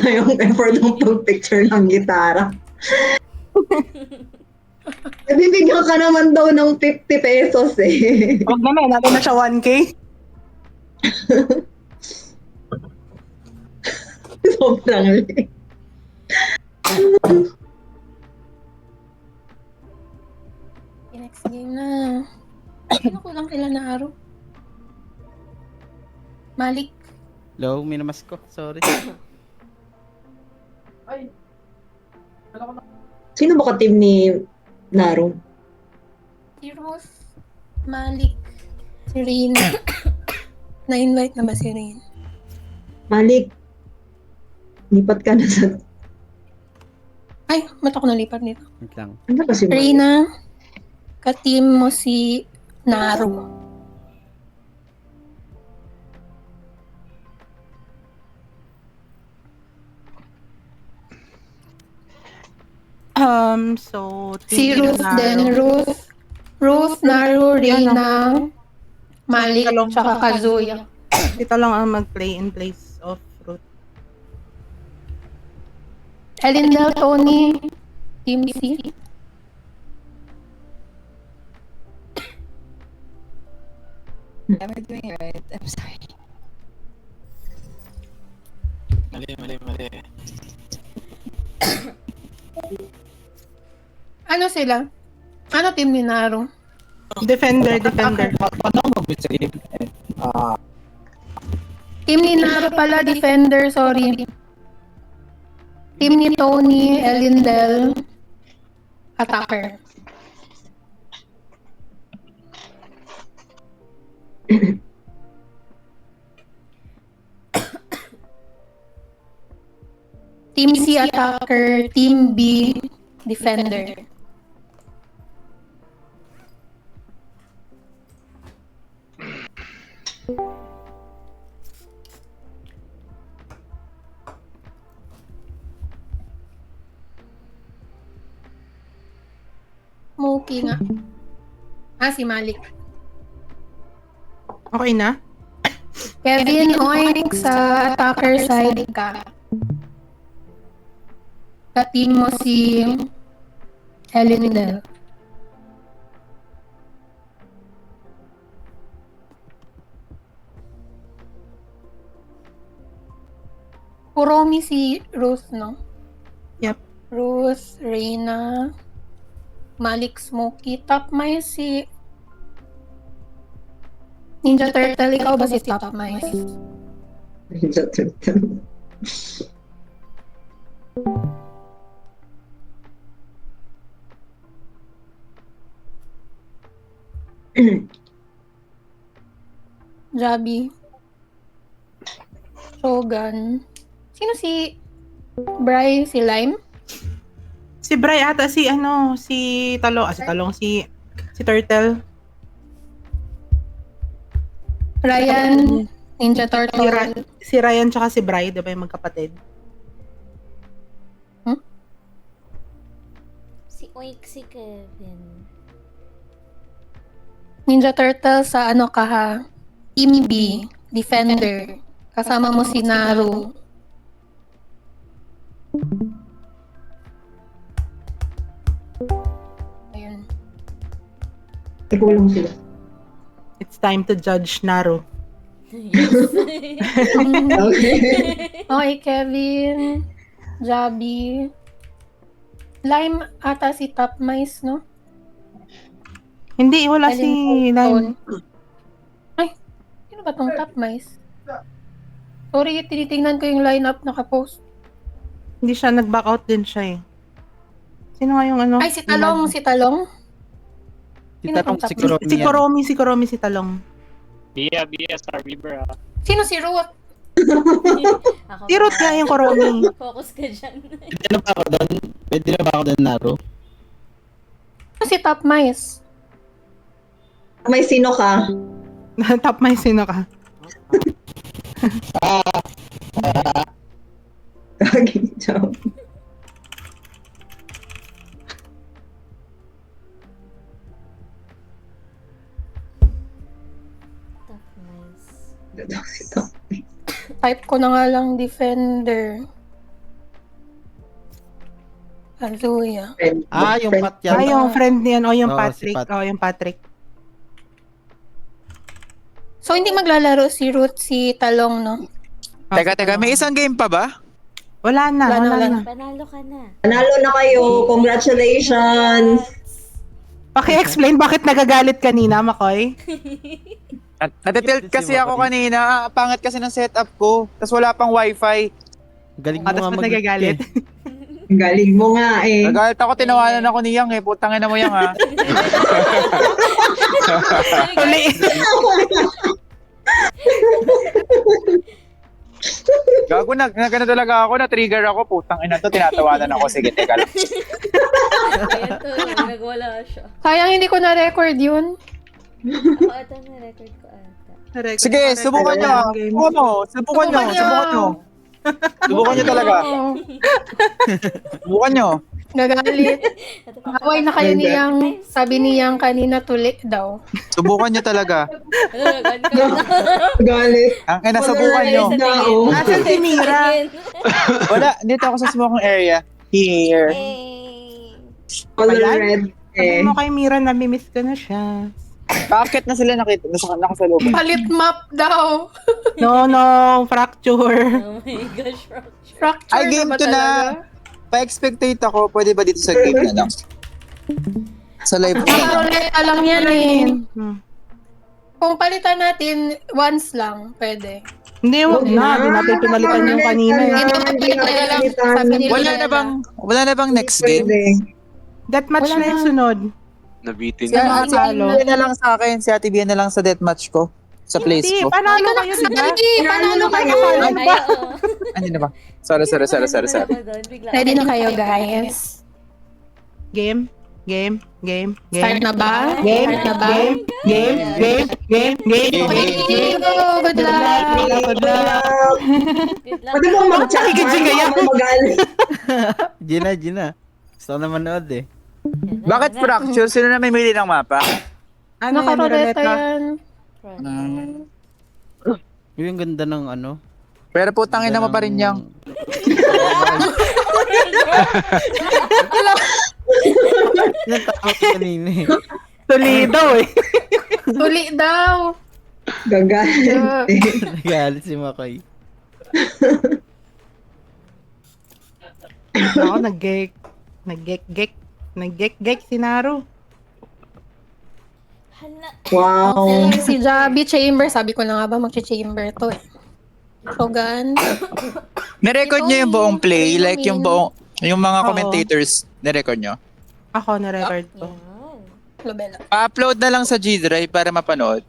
na yung effort ng pag-picture ng gitara. Bibigyan ka naman daw ng 50 pesos eh. Huwag naman, natin na siya 1K. Sobrang late. Next game na. Sino ko lang kila na araw? Malik. Hello, minamas ko. Sorry. Sino ba ka-team ni Naro? Si Rose. Malik. Si Rain. Na-invite na ba si Rain? Malik, lipat ka na sa... Ay, ba't ako nalipat dito? Wait lang. Ano ba si Malik? Reyna, ka-team mo si Naro. So... Si Team Ruth Naro. din. Ruth, Naro, Reyna, Malik, Talong. tsaka Kazuya. Dito lang ang mag-play in place of Ruth. Elendel, Tony, Team C. Am I doing it right? I'm sorry. Mali. Ano sila? Ano team ni Naro? Defender. Paano ako mag-save? Team ni Naro pala, defender, sorry. Team ni Tony, Elendel, attacker. Team C, attacker. Team B, defender. Mookie nga. Si Malik. Okay na? Kevin Oink sa attacker side ka. Ka-team mo si Elendel. Kuromi si Ruth, no? Yep. Ruth, Reyna, Malik, Smokey. Top Mice si Ninja Turtle. Ikaw ba si Top Mice? Jabi. Shogun. Sino si Bry? Si Lime? Si Bray ata, si Talong, si Turtle. Ryan, Ninja Turtle. Si Ryan tsaka si Bray, di ba yung magkapatid? Si Oink, si Kevin. Ninja Turtle sa ano ka ha? Team B, defender. Kasama mo si Naru. Ayun. Ikaw lang sila. It's time to judge Naro. Okay, Kevin. Jabi. Lime ata si Top Mice, no? Hindi, wala si Lime. Ay, sino ba tong Top Mice? Sorry, tinitingnan ko yung lineup nakapost. Hindi siya, nag-back out din siya eh. Sino nga yung ano? Ay, si Talong. Si Talong, tong si Top Kuromi. Si Kuromi, si Talong. Bia, Star River Sino si Ruth? Ako Si Ruth nga yung Kuromi. Focus ka dyan. Pwede na ba ako doon, Naro? Si Top Mice. May sino ka? Top may sino ka? Gaging job. Tough, nice. Ito. Type ko na nga lang defender. Kazuya. Yung Pat yan. Yung friend niyan. O, yung Oo, Patrick. si Pat. O, yung Patrick. So, hindi maglalaro si Ruth, si Talong, no? Teka, may isang game pa ba? Wala na, Wala na, wala wala na. Panalo ka na. Panalo na kayo. Congratulations. Paki-explain bakit nagagalit kanina, Makoy? Natitilt kasi ako kanina. Pangit kasi ng setup ko. Tapos wala pang wifi. Galing mo Tapos nga ba't nagagalit? Ang galing mo nga eh. Nagalit ako, tinawanan ako ni Yang eh. Putangin na mo Yang ha. Uli. Gago na talaga ako. Na-trigger ako. Putang ina to. Tinatawanan ako. Sige, teka lang. Ayan to, nagwala siya. Sayang hindi ko na-record yun. Ako ata na-record ko ata. Sige, subukan nyo. Subukan nyo. Subukan nyo talaga. Oo. Subukan nyo. Nagalit. Away na kayo niyang, sabi niyang kanina tuli daw. Subukan nyo talaga. Galit. Ang ina, subukan nyo. Asan si Mira? Wala, dito ako sa smoking area. Here. Color Ayan. red Sabi eh. mo kay Mira, namimiss ko na siya. Bakit na sila nakasalubong? Palit map daw. No, fracture. Oh my gosh, Rock. Fracture Ay, game ba to na. talaga? Pa-expectate ako. Pwede ba dito sa game na lang? Sa live ko na lang. Ruleta lang yan eh. Hmm. Kung palitan natin, once lang, pwede. Hindi, wag na. Hindi natin pinalitan yung kanina. eh. Hindi na pinalitan. Sabi nila Wala na bang next game? Pwede. That match Wala na yung na. sunod. Si Sa Ate talo. Bia na lang sa akin. Si Ate Bia na lang sa deathmatch ko. Sa place Hindi, ko. panalo kayo, di ba? Panalo kayo. Ano ba? Ano na ba? Sorry. Ready na kayo, guys. Game. Start na ba? Game. Start na ba? Game. Okay, go. Good luck. Good luck. Pwede bang mag-chat? Nakikid si Gaya. Magalit. Gina. Gusto ko na manood eh. Bakit fracture? Sino na may mili ng mapa? Ano yan, Nakaroleta Ruleta? yan. Yung ganda ng ano. Pero putangin na mo pa rin Yang. Natawa ko kanina eh. Solido eh. Tuli daw. Gagalit. Nagalit si Makoy. Ako, nag-gek si Naru. Hala. Wow. Si Jabi Chamber, sabi ko na nga ba mag-chamber to eh. Shogun. Nirecord niyo yung buong play? Like yung buong, yung mga Oo. commentators, nirecord niyo? Ako, na-record ko. Yan. Lobela. Pa-upload na lang sa G-Drive para mapanood.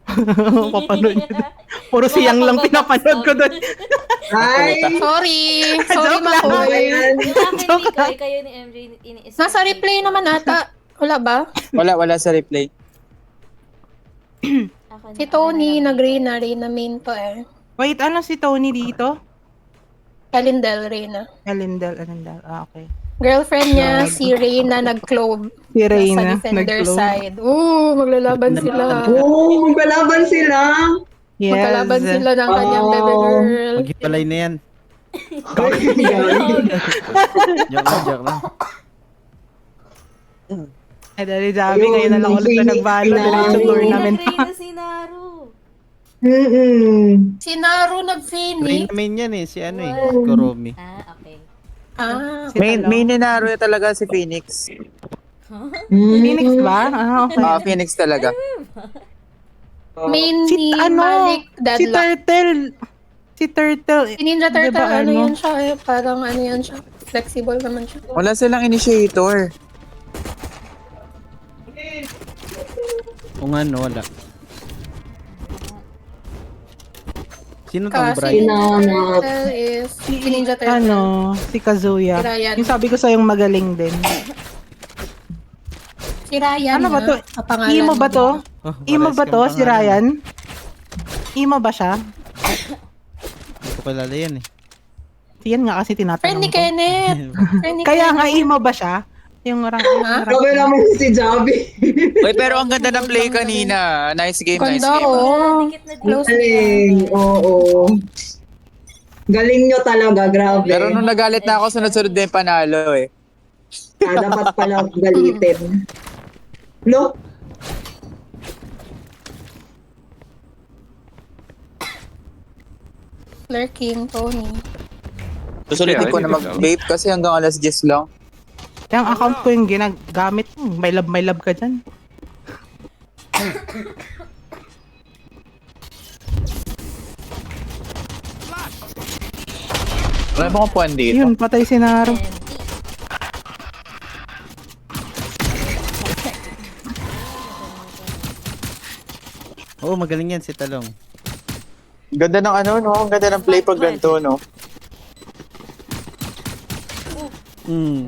Papanood niya. Puro siyang lang pinapanood ko doon. Ay. Sorry. Sorry, Joke lang. Makoy. Ayan. Yung akin, Mikoy, kayo ni MJ iniisa. Nasa replay naman ata. Wala ba? Wala sa replay. Si Tony nag-Reyna. Reyna main to eh. Wait, ano si Tony dito? Kalindel, Reyna. Elendel. Ah, okay. Girlfriend niya, si Reyna nag-clove. Si Reyna, Sa defender nag-clove. side. Maglalaban sila. Oh, magbalaban sila. Yes. Magkalaban sila ng kanyang bebe girl. Maghiwalay na yan. Galit. Joke lang. Ay, dali Javi, ngayon na lang ulit na nagbalo na sa tournament. Si Naru. Si Naru nag-Phoenix. Rain main yan eh. Si ano eh. Si Kuromi. Ah, okay. Ah, Si Main Talong. ninaro talaga si Phoenix. Phoenix ba? Ah, okay. Phoenix talaga. main Si ni ano? Malik Si Deadlock. Turtle. Si Turtle. Si Ninja Turtle, Diba, ano ano? yan siya eh. Parang ano yan siya. Flexible naman siya. Wala silang initiator. Kung ano, wala. Sino tong Kasi Brian? Ninja Turtle is si Ninja Turtle. Ano? Si Kazuya. Si Ryan. Yung sabi ko sa'yong magaling din. Si Ryan. Ano ba nga, to? ang pangalan Imo ba niya. to? Oh, Imo pares ba to? kang Si pangalan. Ryan? Imo ba siya? Hindi ko kilala yan eh. Yan nga kasi Friend tinatanong ni ko. Kenneth. Friend ni Kaya Kenneth. nga imo ba siya? Yung Ha? Sabi naman si Javi. Uy, pero ang ganda ng play kanina. Nice game, nice Ganda game. oh. Dikit na Close Galing. Oo. Galing nyo talaga, grabe. Pero nung nagalit na ako, sunod-sunod din panalo eh. Dapat pala galitin. No? Lurking, Tony. Susulitin ko na mag-vape kasi hanggang alas 10 lang. Yung account ko yung ginagamit. May love ka dyan. Wala ba kong puwan dito? Yun, patay si Naro. Oo, magaling yan si Talong. Ganda ng ano, no? Ang ganda ng play pag ganito, no?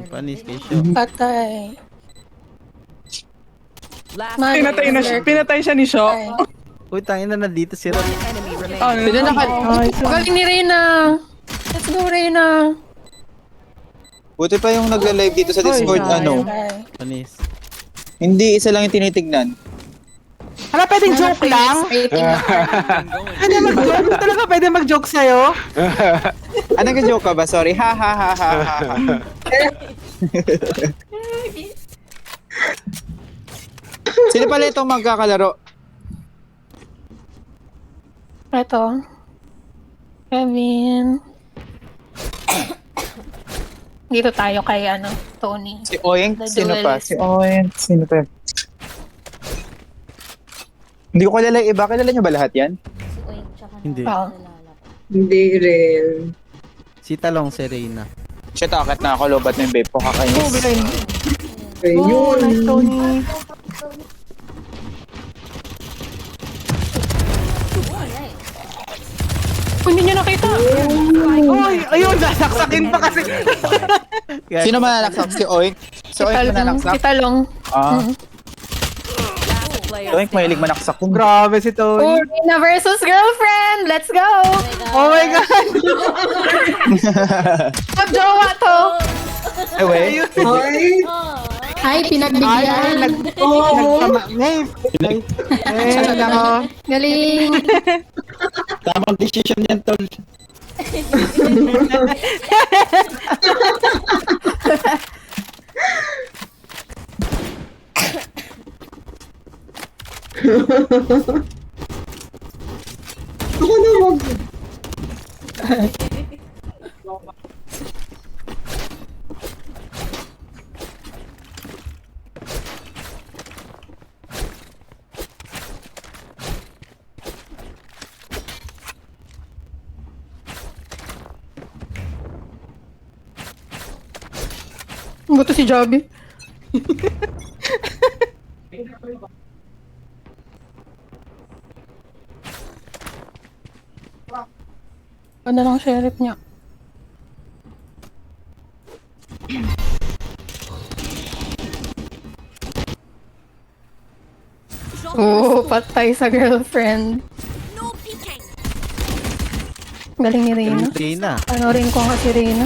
Panis kay Show. Patay. Pinatay siya ni Sho. Uy, tangin na nandito si Ron. Galing ni Reyna. Let's go, Reyna. Buti pa yung nagla-live dito sa Discord, ano? Panis. Hindi isa lang yung tinitignan. Hala, pwedeng joke lang? Pwede mag-joke? Talaga pwede mag-joke sa'yo? Ano ka-joke ka ba? Sorry. Ha ha ha ha ha ha. Sino pala itong magkakalaro? Ito. Kevin. Dito tayo kay Tony. Si Oink? The Sino pa? duelist. Si Oink? Sino pa? Hindi ko kilala yung iba. Kilala nyo ba lahat yan? Si Oink tsaka Hindi. Oo. Hindi rin. Si Talong, si Reyna. Shit, akit na ako. Lobat na yung vape ko. Kakainis. Ayun. Nice, Tony. Hindi niyo nakita. Uy, ayun, nasaksakin pa kasi. Sino mananaksak? Si Oink? Si Oink Si mananaksak? Talong. Ah. Si Oink mahilig manaksak. Grabe si Tony. Reyna versus girlfriend. Let's go. Oh my God. Mag-jowa to. Eh, wait. Ay, Ay, Ay, pinagbigyan. Ngayon. Ay, nako. Galing. Tamang decision yan, tol. ako na mag... Buto si Joby. Ano lang sheriff niya? Oh, patay sa girlfriend. Galing ni Reyna. Reyna. Panorin ko nga si Reyna.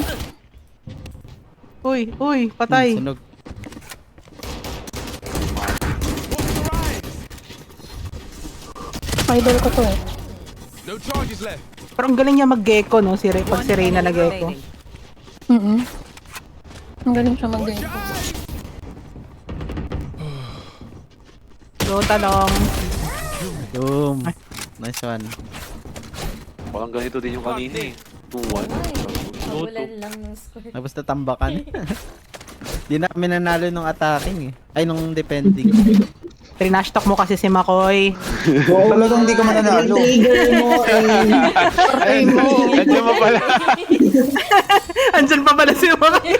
Uy, patay. Sunog. Idol ko to eh. Pero ang galing niya mag-gecko, no? Pag si Reyna nag-gecko. Ang galing siya mag-game. So, Talong. Boom. Nice one. Parang ganito din yung kanina eh. 2-1. Magulan lang ng score. Tapos natambakan. Di na kami nanalo nung attacking eh. Ay, nung defending. Trinash talk mo kasi si McCoy. Talagang hindi ka mananalo. Trigger mo Ay mo. Nandiyan mo pala. Andyan pa pala si McCoy.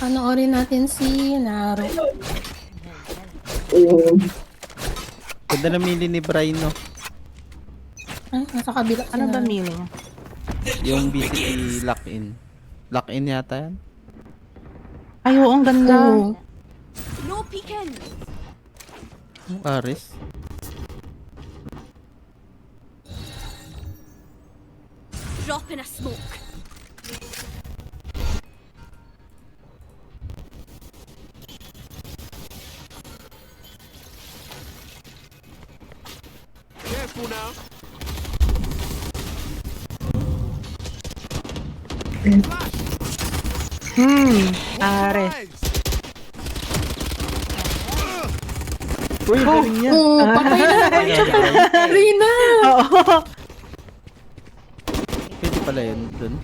Panoorin natin si Naro. Ganda na mili ni Brian, no? Ay, nasa kabila. Ano ba meaning? Yung BCT lock-in. Lock-in yata yan. Ay, oo, ang ganda. Oo. No peeking! Paris. Drop in a smoke. Careful now. Are. Uy, galing niya. Oo, patay na naman siya. Rina! Oo. Pwede pala yun dun.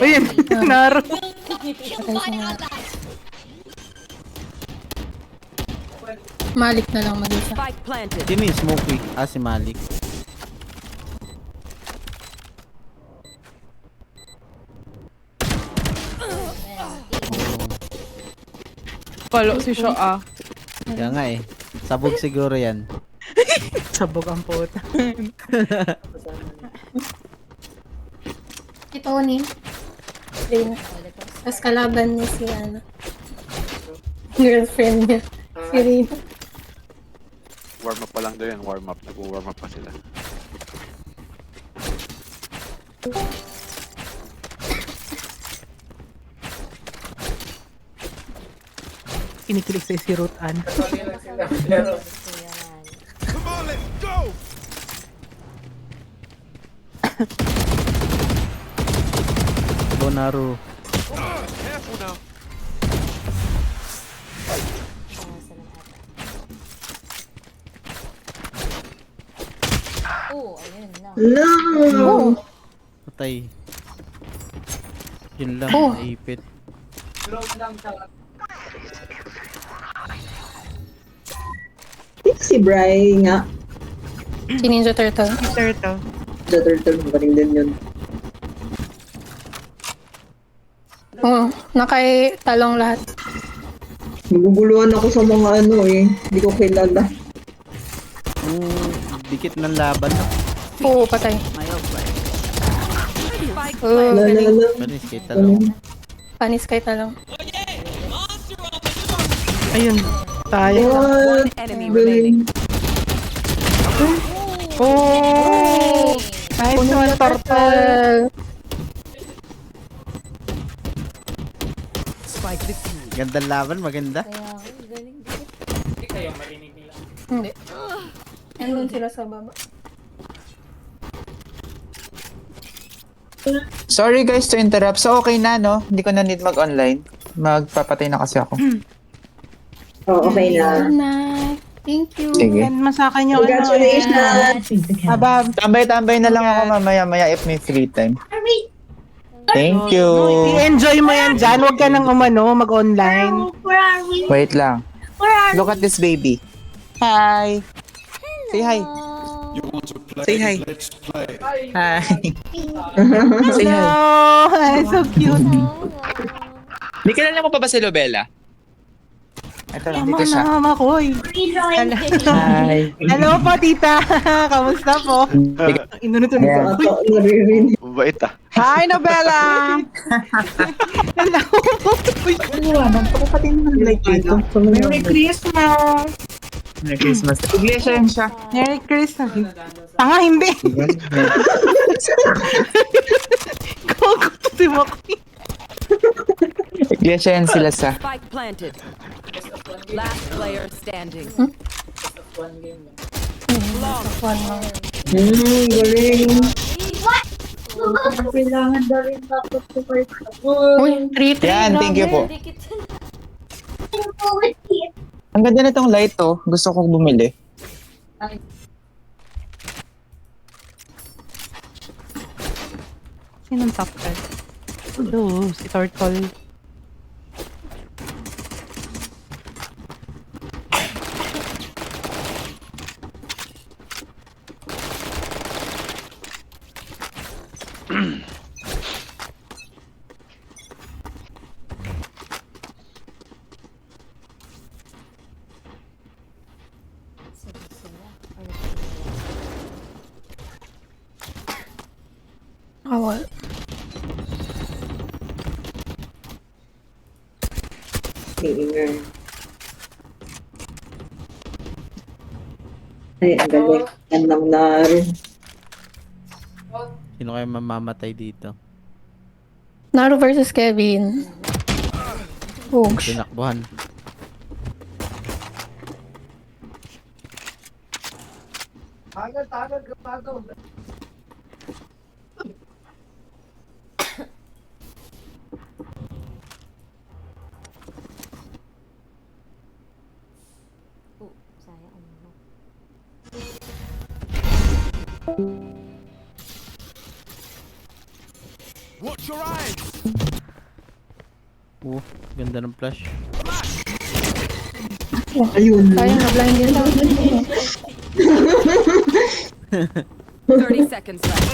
Ayun, Naro. Patay siya na. Malik na lang mag-isa. Sino yung Smokey? Ah, si Malik. Palo si Shaw ah. Kaya nga eh. Sabog siguro yan. Sabog ang puta. Si Tony. Rina. Tapos kalaban niya si girlfriend niya. Si Rina. Warm up pa lang daw yan, warm up. Nag-warm up pa sila. Kinikilig sa'yo si Ruth Ann. Bonaru. Oh, ayun na. No! Patay. Yun lang, Oh. naipit. Si Bri nga. Si Ninja Turtle. Turtle. The turtle, magaling din yun. Oo, talong lahat. Naguguluhan ako sa mga hindi ko kilala. Dikit ng laban na. Oo, patay. Oo, La la galing. la. Panis kay talong. Panis kay talong. Ayun. Tayo. What? Galing. Oh! Nice one, Turtle. Gandang laban, maganda. Kaya, galing. Hindi. Nandun sila sa baba. Sorry guys to interrupt. So okay na, no? Hindi ko na need mag-online. Magpapatay na kasi ako. Oh, okay na. Good night. Thank you. Sige. Send mo sa akin yung Congratulations! Abab. Tambay-tambay na lang ako mamaya if may free time. Thank you. I-enjoy mo yan dyan. Huwag ka nang mag-online. Wait lang. Look at this baby. Hi. Say hi. Say hi. Hi. Say hi. Oh, so cute. Di kilala mo pa ba si Lobella? Ito lang, dito siya. Mama ko. Hi. Hello po, tita. Kamusta po? Inunuto nito. Yeah. Ato, naririnig. Mabait ah. Hi, Nobella! Hello. Merry Christmas. Merry Christmas. Iglesia yan siya. Merry Christmas. Tanga, hindi. Gogo to si Mokoy. Iglesia yan sila sa... Spike planted. Last player standing. Galing. Uy, 3-3. Yan, thank you po. Dikit. Ang ganda na itong light to. Gusto kong bumili. Sinong top card? Hello, si Turtle. Awal. Ingay. Ay, ang galing. Yan lang na rin. Sino kayo mamamatay dito? Naru versus Kevin. Oosh. Tinakbuhan. Oh, sayang ano. Ganda ng flash. Ayun. Sayang na blind din daw. 30 seconds left.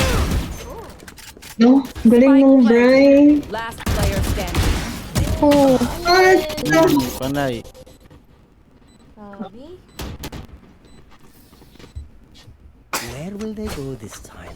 No, galing ng Bri. Last player standing. Oh, Panay. Sabi? Where will they go this time?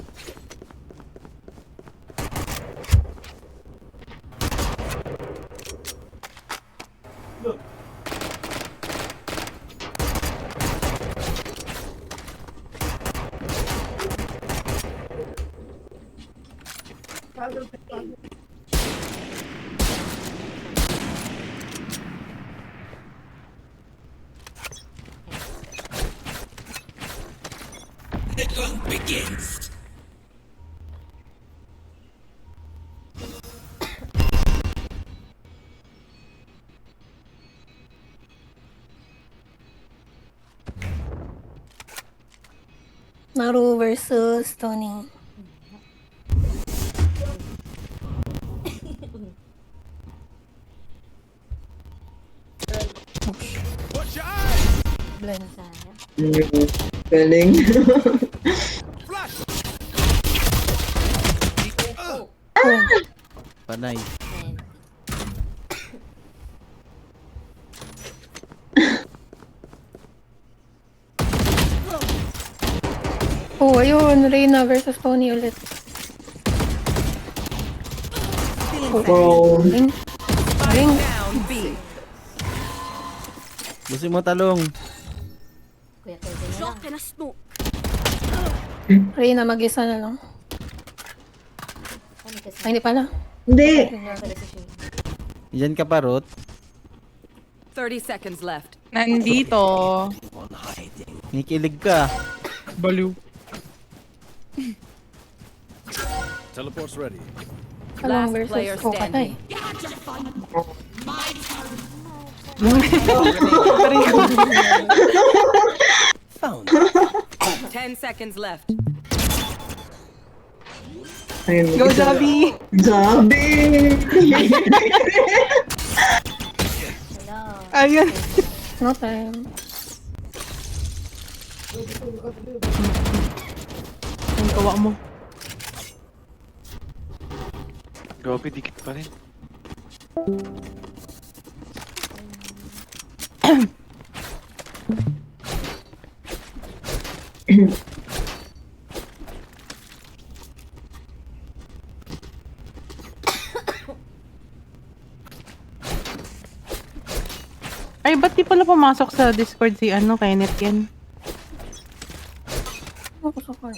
Naru versus Tony. Blind. Sayang. Galing. Panay. Ayan. Oh, ayun. Reyna versus Tony ulit. Wow. Ring. Ring. Down B. Gusto mo talong. Kuya Kevin na lang. Reyna mag-isa na lang. Ano kasi? Ay, hindi pala. Hindi. Pala si Shane. Yan ka parot. 30 seconds left. Nandito. Nikilig ka. Baliw. Teleport's ready. Kalong Last player versus patay. standing. Found. 10 seconds left. Ayun, Go, isa- Zabi! Zabi! Hello. Ayun. No time. Ang gawa mo. Grabe, dikit pa rin. Ay, ba't di pala pumasok sa Discord si Kenneth yan? Ako sa card.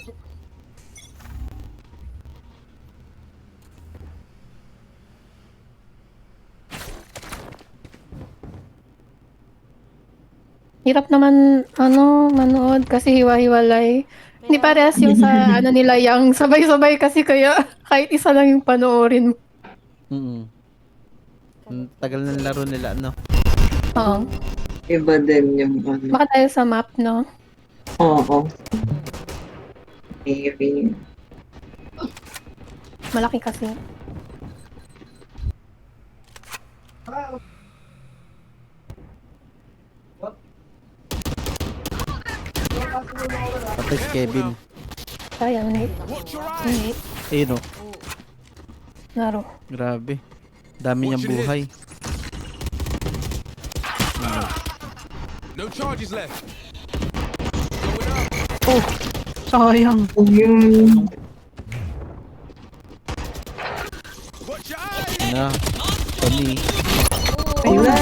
Hirap naman, manood kasi hiwa-hiwalay. Hindi parehas yung sa, nila, yung sabay-sabay kasi kaya kahit isa lang yung panoorin mo. Ang tagal ng laro nila, no? Oo. Iba din yung ano. Baka tayo sa map, no? Oo. Maybe. Malaki kasi. Patay si Kevin. Sayang, hindi. Hindi. Ayun, no? Laro. Grabe. Dami niyang buhay. No charges left. Sayang. Oh, yun. Na. Tony. Wala.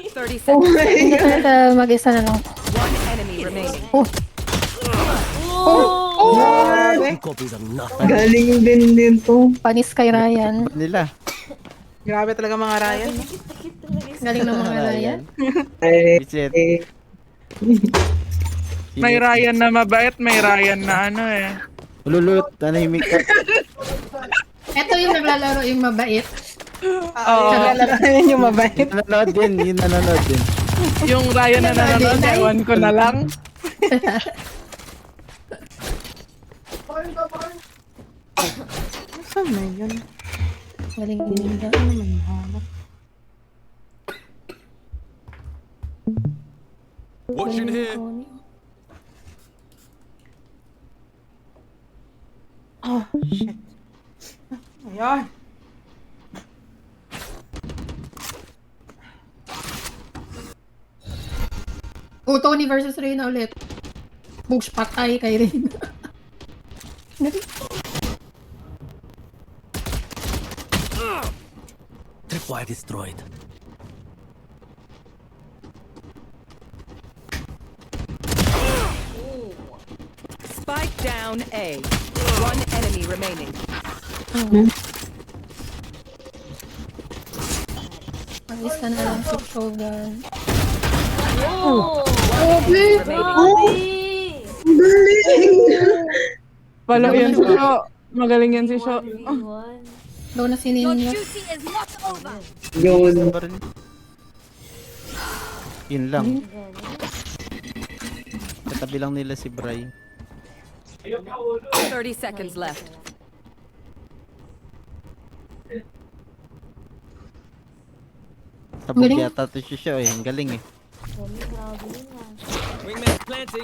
30 Oh seconds. my Hindi God. ka mag-isa na lang. One enemy remaining. Copies are not. Galing din dito. Panis kay Ryan. Ba't nila? Grabe talaga mga Ryan. Dikit-dikit talaga. Galing ng mga Ryan. Ay, Bisit. eh. May Ryan na mabait, may Ryan na ano eh. Ululot, nanahimik ka. Ito yung naglalaro yung mabait. Oo. Naglalaro na yun yung mabait. Yung nanonood din, yung nanonood din. Yung Ryan na nanonood, ewan ko na lang. Saan na yun? Galing ninja. Ano naman hanap? Galing ni Connie. Oh, shit. Ayan. Oh, Tony versus Reyna ulit. Bugs patay kay Reyna. Tripwire destroyed. Spike down A. One enemy remaining. Alis ka na lang sa Shogun. Oh! Remaining. Galing! Palo yan si Sho. Magaling yan si Sho. Daw na si Ninja. Yun. Pa rin. Yun lang. Katabi lang nila si Bray. 30 seconds left. Sabog Galing. yata to si Sho eh. Ang galing eh.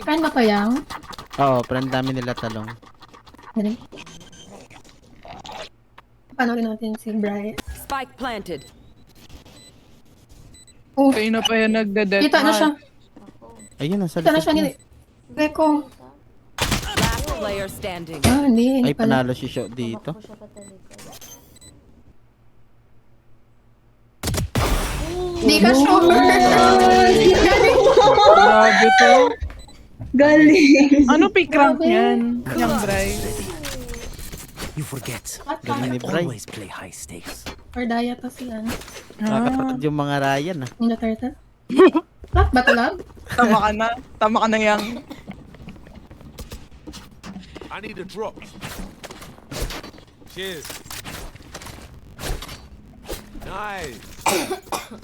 Friend ba to yang? Oo, parang dami nila talong. Galing. Panoorin natin si Brian. Spike planted. Oh, Kayo na pa yan nagde-death kita na siya. Ayun, nasa Kita na siya likod ni Gecko. Last player standing. Ah, hindi. niya. Hindi Ay, pala. panalo si Sho dito. Hindi ka sure. Grabe to. Galing! Ano pick rank yan? Yung Bray. You forget. Galing ni Bray. Always play high stakes. Or daya to si ano. Nakakatakot yung mga Ryan ah. Ninja Turtle. Ah, Battlelab? Tama ka na. Tama ka na yang. I need a drop. Cheers. Nice.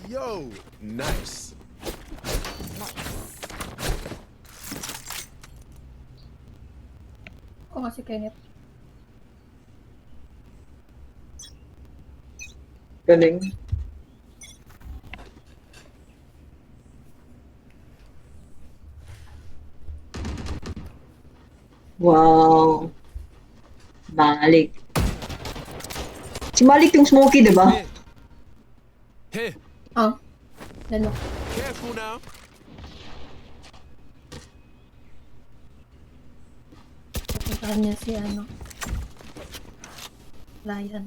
Yo, nice. Ako nga si Kenneth. Galing. Wow. Malik. Si Malik yung Smokey, di ba? Here, Oh. Dalawa. careful now. Puntahan niya si ano. Lion.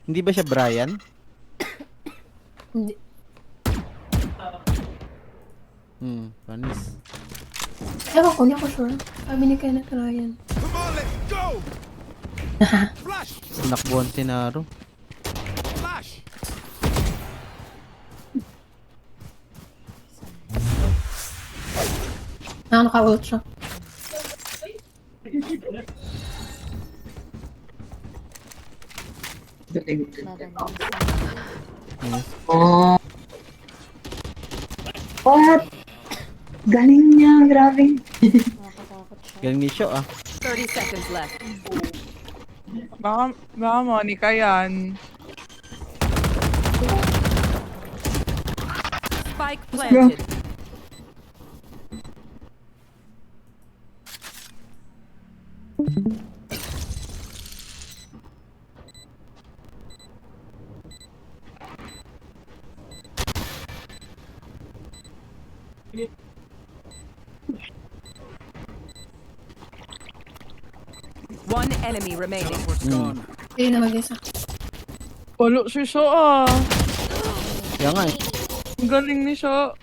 Hindi ba siya Brian? Hindi. Panis. Ewan ko, hindi ako sure. Sabi ni Kenneth Ryan. Come on, let's go. Flash, Sinakbuhan si Naro. flash. Naka-ult siya. Galing. Oh. What? Galing niya, grabe. Galing ni Sho ah. 30 seconds left. Baka Monica yan. Spike planted. One enemy remaining. Hindi na mag-isa. Palo si Sho ah. Kaya nga eh. Ang galing ni Sho.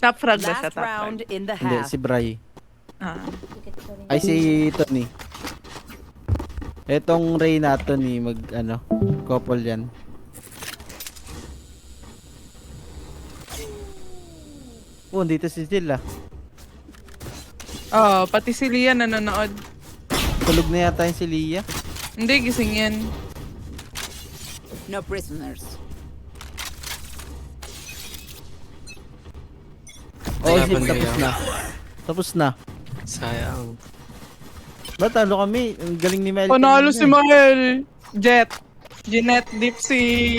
Top frag ba siya? Last Top frag. round in the Hindi, half. si Bray. Ah. Ay, si Tony. Etong Reyna, Tony, couple yan. Oh, dito si Jill ah. Oh, pati si Lia nanonood. Tulog na yata yung si Lia. Hindi, gising yan. No prisoners. Oh, shit, tapos na. Tapos na. Sayang. Ba't talo kami? Ang galing ni Mel. Panalo si Mahel. Jet. Jeanette, Dipsy.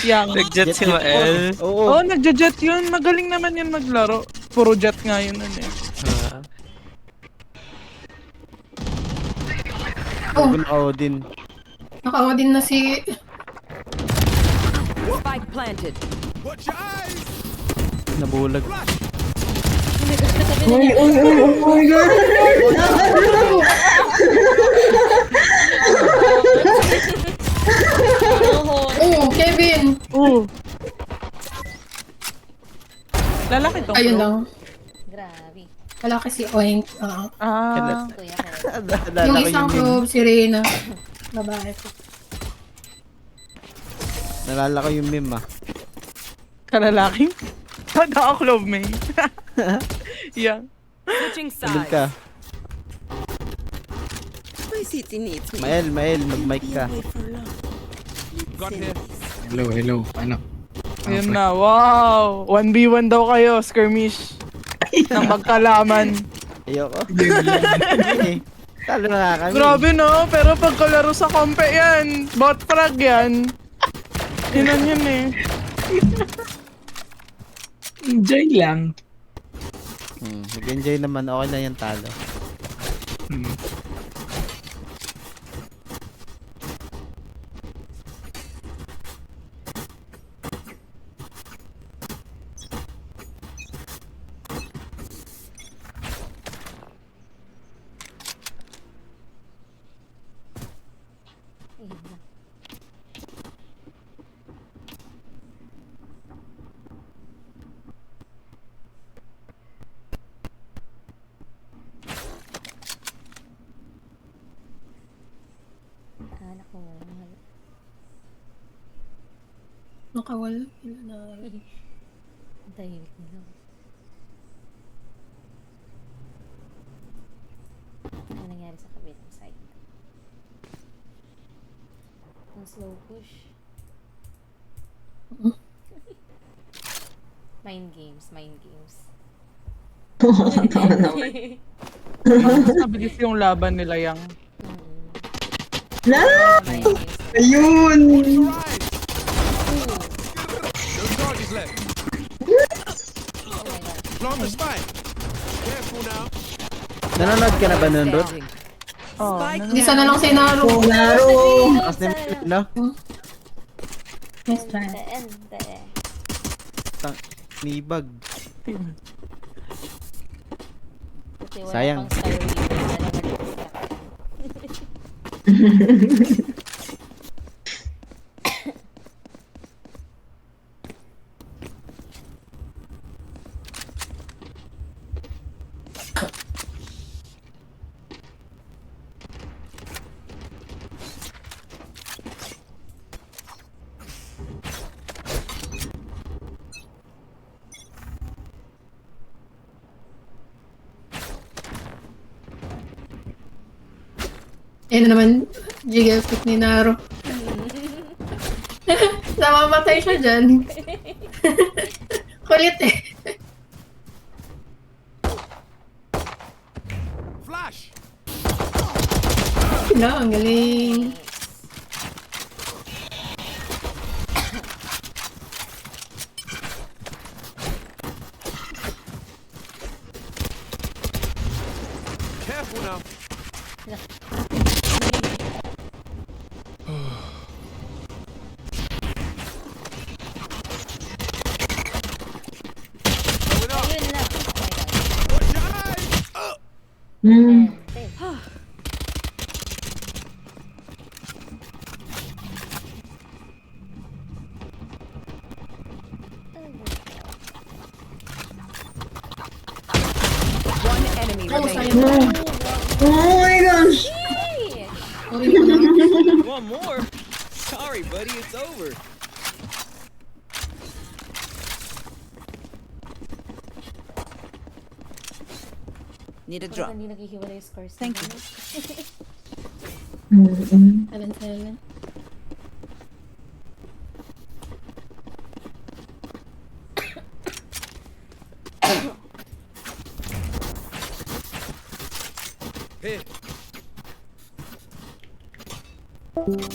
Yang. Nag-jet si Mael. Oo. Oh, nagja-jet yun. Magaling naman yun maglaro. Puro jet nga yun nun eh. Oh, Naka-Odin. naka-Odin na si... Spike planted. Watch your eyes. Nabulag. Uy, oh my God. Oh, Kevin! Oh. Lalaki to. Ayun lang. Grabe. Wala kasi Oink. Ah. Kuya ko. Yung isang probe, si Reyna. Babae ko. Nalala ko yung meme ah. Kalalaki? Tada ako love me. Yang. Switching Tulog sides. ka. My city needs me. Mael, mag-mic ka. Got here. Hello. Ano? Ayun na. Wow. 1v1 daw kayo. Skirmish. Nang magkalaman. Ayoko. Hindi eh. Talo na nga kami. Grabe no. Pero pagkalaro sa kompe yan. Bot frag yan. Inan yun eh. Enjoy lang. Nag-enjoy naman. Okay na yung talo. Anak ko nga. Mahal. Nakawala. Ilan na. Ang tahimik nila. Ano nangyari sa kabilang side? Ang slow push. Mind games. Tama naman. Mas mabilis yung laban nila yang. Na! Mind games. Ayun! No charges left. Oh my god. Plant the spike. Careful now. Nanonood ka na ba nun, Ruth? Oh, Isa na lang si Naru. Oh, laro! Tapos na yung no? Nice try. Nibag. Buti wala Sayang. pang Star Weaver na nag-distract. Ayun na naman, jiggle pick ni Naru. Namamatay siya dyan. Kulit eh. Flash. No, ang galing. Careful now. Ayun na. Watch your eyes. Hmm. One enemy Oh, remaining. sayang. Oh my gosh! Hey! Sorry ko lang. Want more? Sorry, buddy, it's over. Need a Parang drop. hindi naghihiwalay yung scores. Thank you. Mm-mm. 7-7. Here.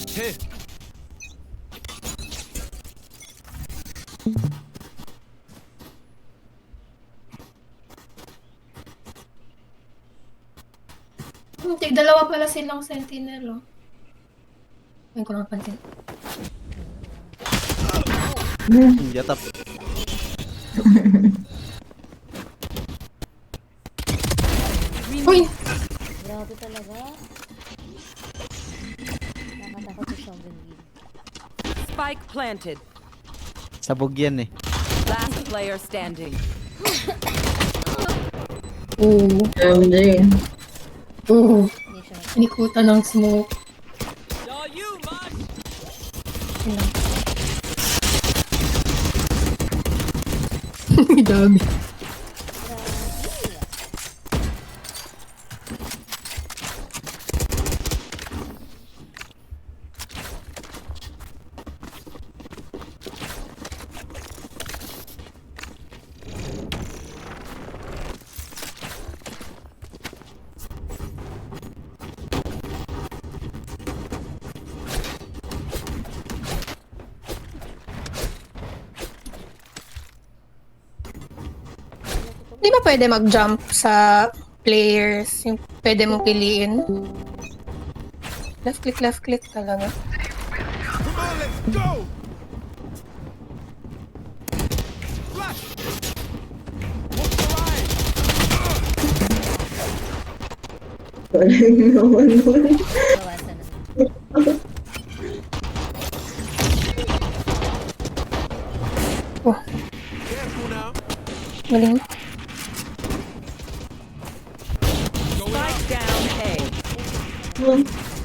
Here. Dalawa pala silang sentinel, oh. Ay, ko napansin. Yatap. Uy! Grabe talaga. Nakatakot sa Shogunville. Spike planted. Sabog yan eh. Last player standing. Oo. MJ. Oo. Hindi siya Inikutan ng smoke. All you, man. Dami. Di ba pwede mag-jump sa players? Yung pwede mong piliin? Left click talaga. Come on, let's go. Flash. What's the line? Galing naman nun. bawasan na. Careful now. Galing. Spike down A.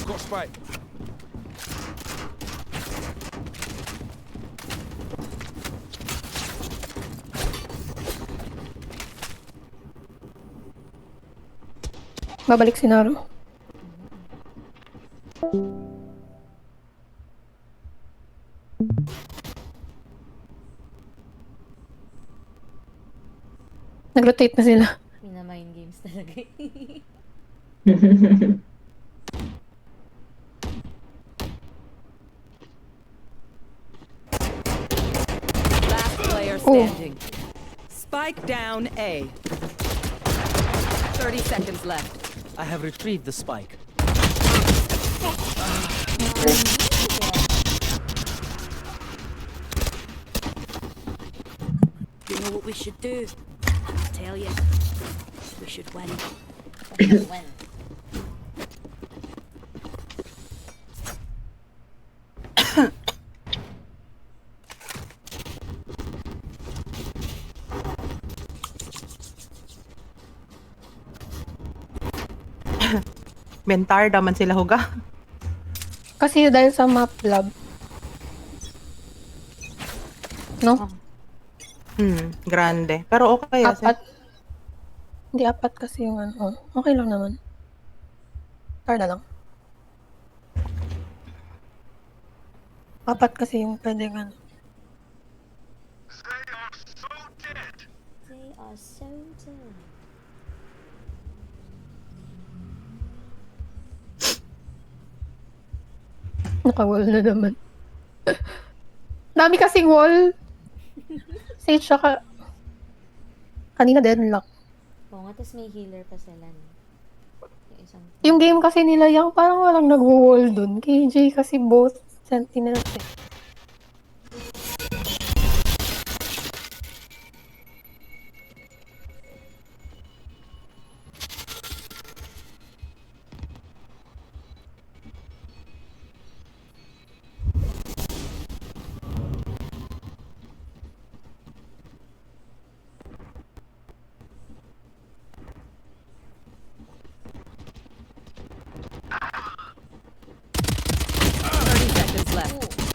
Got spike. Babalik si Naro. Nag-rotate na sila. Mina-mind games talaga. Last player standing. Spike down A. 30 seconds left. I have retrieved the spike. You know what we should do? I tell you, we should win. When? Bentar daman sila huga. Kasi dahil sa map lab. No? Grande. Pero okay. Apat. Hindi apat kasi yung ano. Oh, okay lang naman. Tar na lang. Apat kasi yung pwedeng ano. They are so dead. Naka-wall na naman. Dami kasing wall. Sage siya kanina deadlock. Oo nga, tapos may healer pa sila. No? Yung isang... Yung game kasi nila yung parang walang nag-wall dun. KJ kasi both sentinels eh.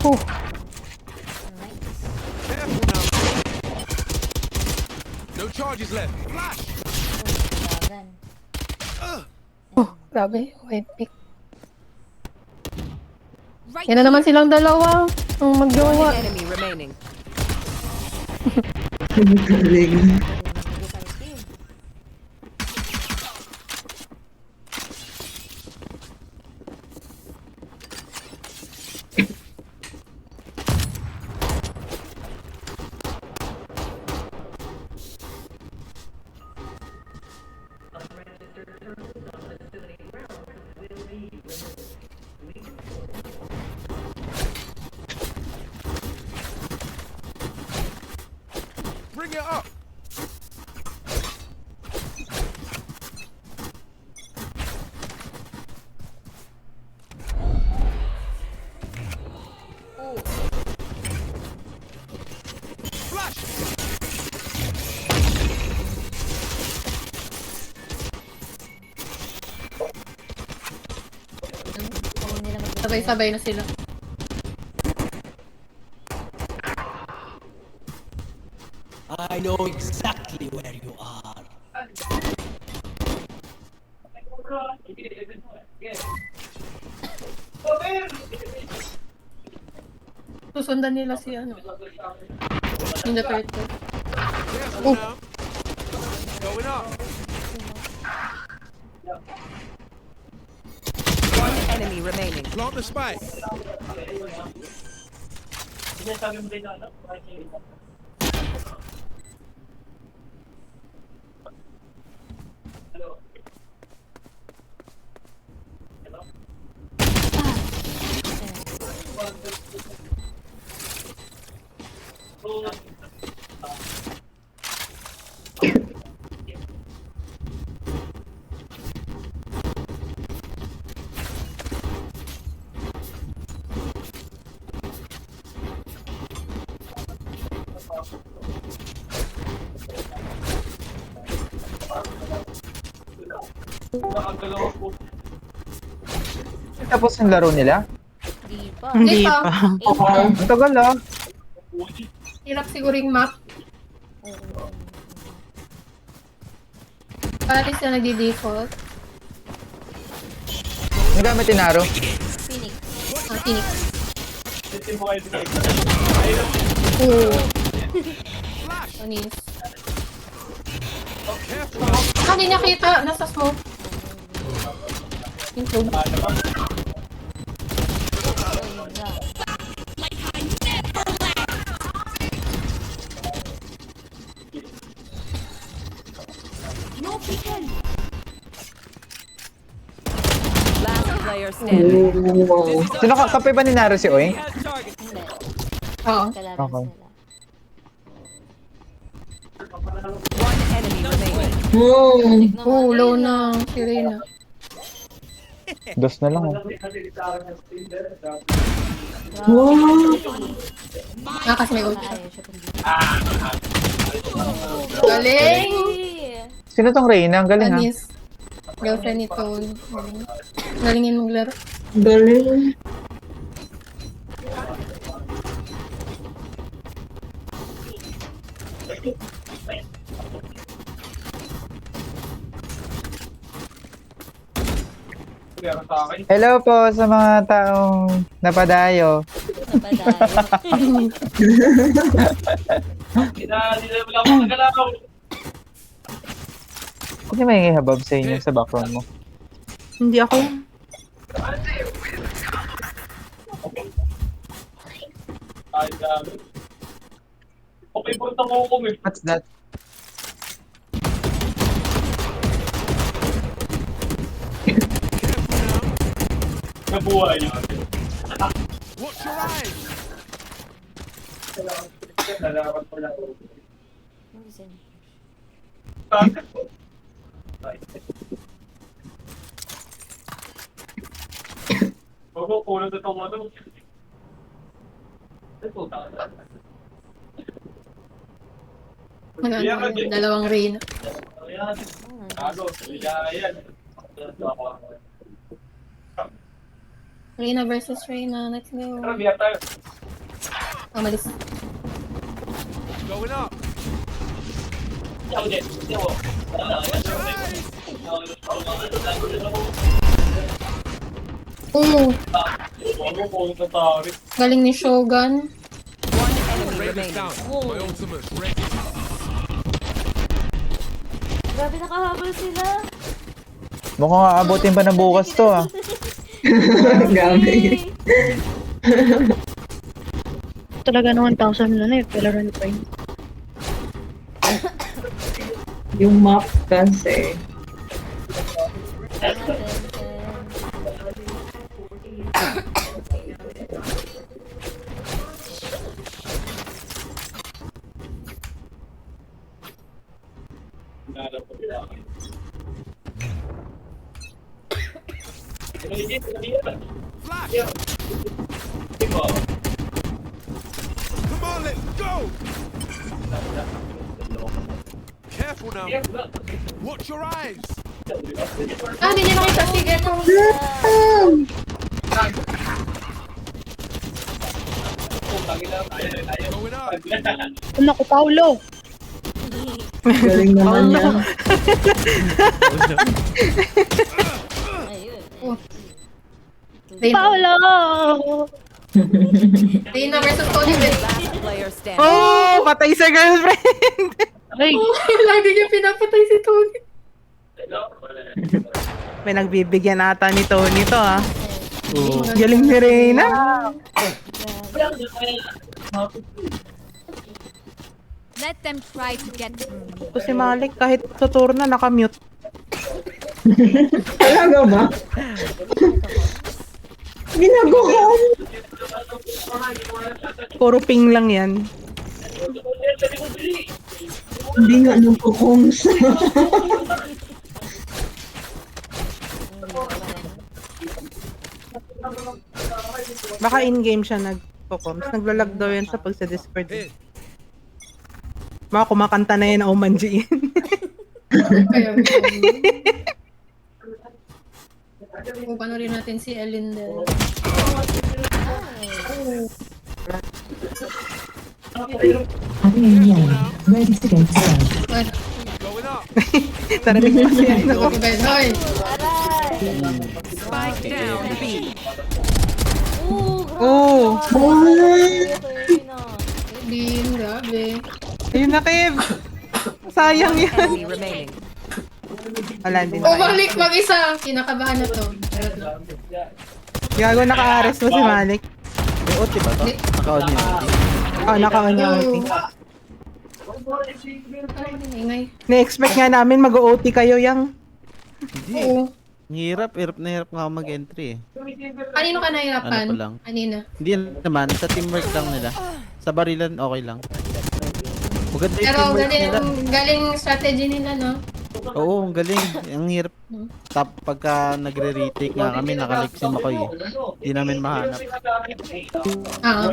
Oh, Nice. Careful now. No charges left. Flash. Lagan. Grabe, white pick. Yan na naman silang dalawa. Ang magjowa. Enemy remaining. Galing. Bring it up. Flash. Sabay-sabay na sila. I know exactly where you are. Susundan nila si ano. In the third floor. Careful now. Going up. One enemy remaining. Plant the spike. Tapos yung laro nila? Di pa. Hindi pa. pa. Ang tagal ah. Hirap siguro yung map. Paris na nagdi-default. Ang gamit tinaro. Phoenix. Phoenix. Oo. Anis. Hindi niya kita. Nasa smoke. Improve. Last player standing. Wow. Sino kape ba ni Naro si Oing? Has target. Oo. Kalaban Okay. sila. One enemy remaining. Wow. Low na si Reyna. Dos na lang oh. Wow. Kasi may ult siya. Ayaw siya kundi. Galing! Sino tong Reyna? Ang galing ah. Anis. Girlfriend ni Tone. Galingin maglaro. Galing. Hello po sa mga taong napadayo. Napadayo. Kasi may habab sa inyo sa background mo. Hindi ako. What's that? Watch your eyes. Dalawang Reyna. Reyna versus Reyna. Let's go. Malis. Going up. Watch your eyes. Oo. Galing ni Shogun. Raiders down. My ultimate's ready. Grabe, nakahabol sila. Mukhang aabutin pa na bukas to ah. Gabi. Talaga na 1,000 na eh. Kailangan pa yun. Yung map kasi. Flash! Come on, let's go! Careful now. Watch your eyes. Ah, hindi niya nakita. Sige, Going up. Naku, Paulo. Galing naman niya. Ayun. Paulo! Dina versus Tony Bell. Player stand. Oh, patay sa girlfriend. Ay, lagi niya pinapatay si Tony. May nagbibigyan ata ni Tony to ah. Galing ni Reyna. Let them try to get through me. Ito si Malik kahit tuturo na nakamute. Talaga ba? Ginagawa ko. Puro ping lang yan. Hindi nga nung kukungs. Baka in-game siya nagpo-coms. Naglalag daw yan sa pag sa Discord. Mga kumakanta na yan na Omanji. Kaya, kung paano rin natin si Elindel. Going up. Tarating pa siya. Hoy! Spike down B. Oh! Din, grabe. Ayun na, Kev! Sayang yan. Enemy remaining. Wala din. Oh, balik mag-isa! Kinakabahan na to. Gago, naka-arrest mo si Malik. May OT ba to? Naka-on yun. Oh, naka-on yung OT. Ingay. Na-expect nga namin mag-OT kayo yang. Oo. Hirap na hirap nga ako mag-entry eh. Kanino ka nahirapan? Ano pa lang? Kanina. Hindi naman, sa teamwork lang nila. Sa barilan, okay lang. Maganda yung Pero teamwork nila. galing strategy nila, no? Oo, ang galing. Ang hirap. Pagka nagre-retake nga kami, nakaliksim ako eh. Hindi namin mahanap. Ah.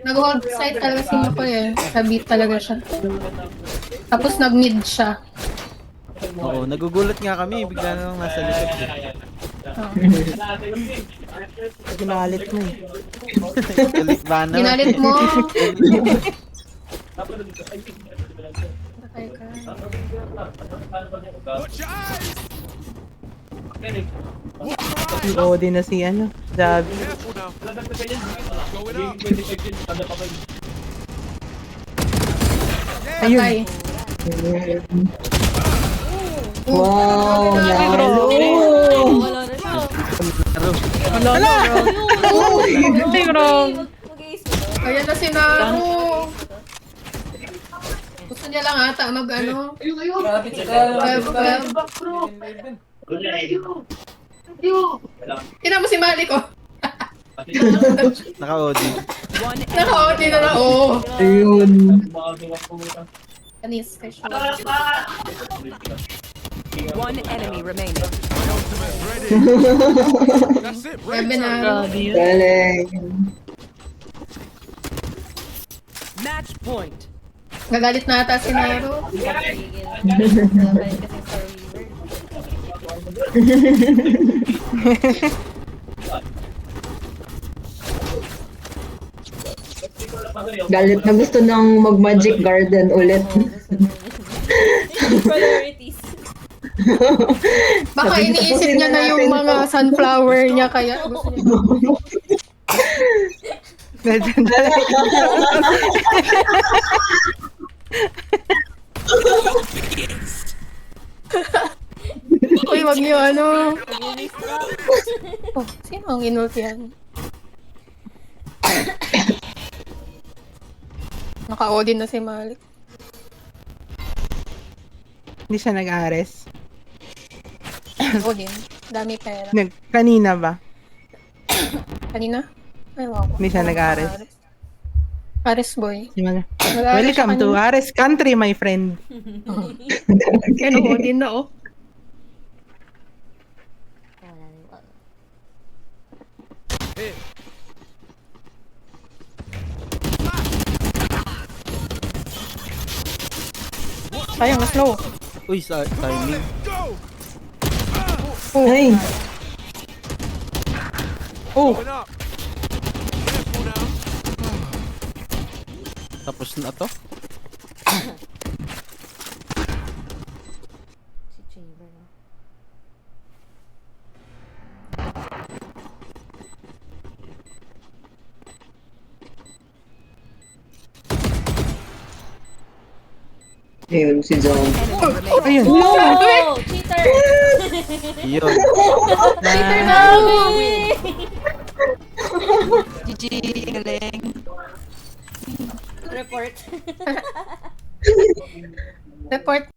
Nag-hold side talaga si Makoy eh. Sa beat talaga siya. Tapos nag-mid siya. Oo, nagugulat nga kami. Bigla na lang nasa likod eh. Ginalit mo eh. Galit ba na? Ginalit mo. Patay ka. Watch your eyes. OD na si ano. Javi. Careful now. Going up. Ayun. Patay. Wow, lalo. Wala na siya. Ayan na si Naru. Gusto niya lang ata mag-ano. Tina mo si Malik, oh. Naka-OD. Naka-OT na lang. Oo. Ayun. Kanis, kay Sean. One enemy remaining. That's it. Grabe Break. na. Galing. Match point. Gagalit na ata si Naru. Tigil. Dapat kasi for Weaver. Galit na gusto ng mag-Magic Garden ulit. Priorities. Baka Sabi, iniisip tapusin niya na na yung natin mga to. sunflower niya kaya gusto niya. Uy, wag niyo ano. Oh, sino ang inultihan? Naka-Odin na si Malik. Hindi siya nag-ares. Odin. Dami pera. Kanina ba? Kanina? Ay, wow. Hindi siya nag-ares. Ares boy. Welcome Nag-aares siya to Ares Country, my friend. Kaya Odin na oh. Wala na yung Sayang, na slow. Uy, sa timing. Ay, Oh, Open up. Careful now. Tapos na to. si Chamber na. ayun si John. ayun. Oh! Cheater! Yun. Cheater namin! GG, galing. Report. Report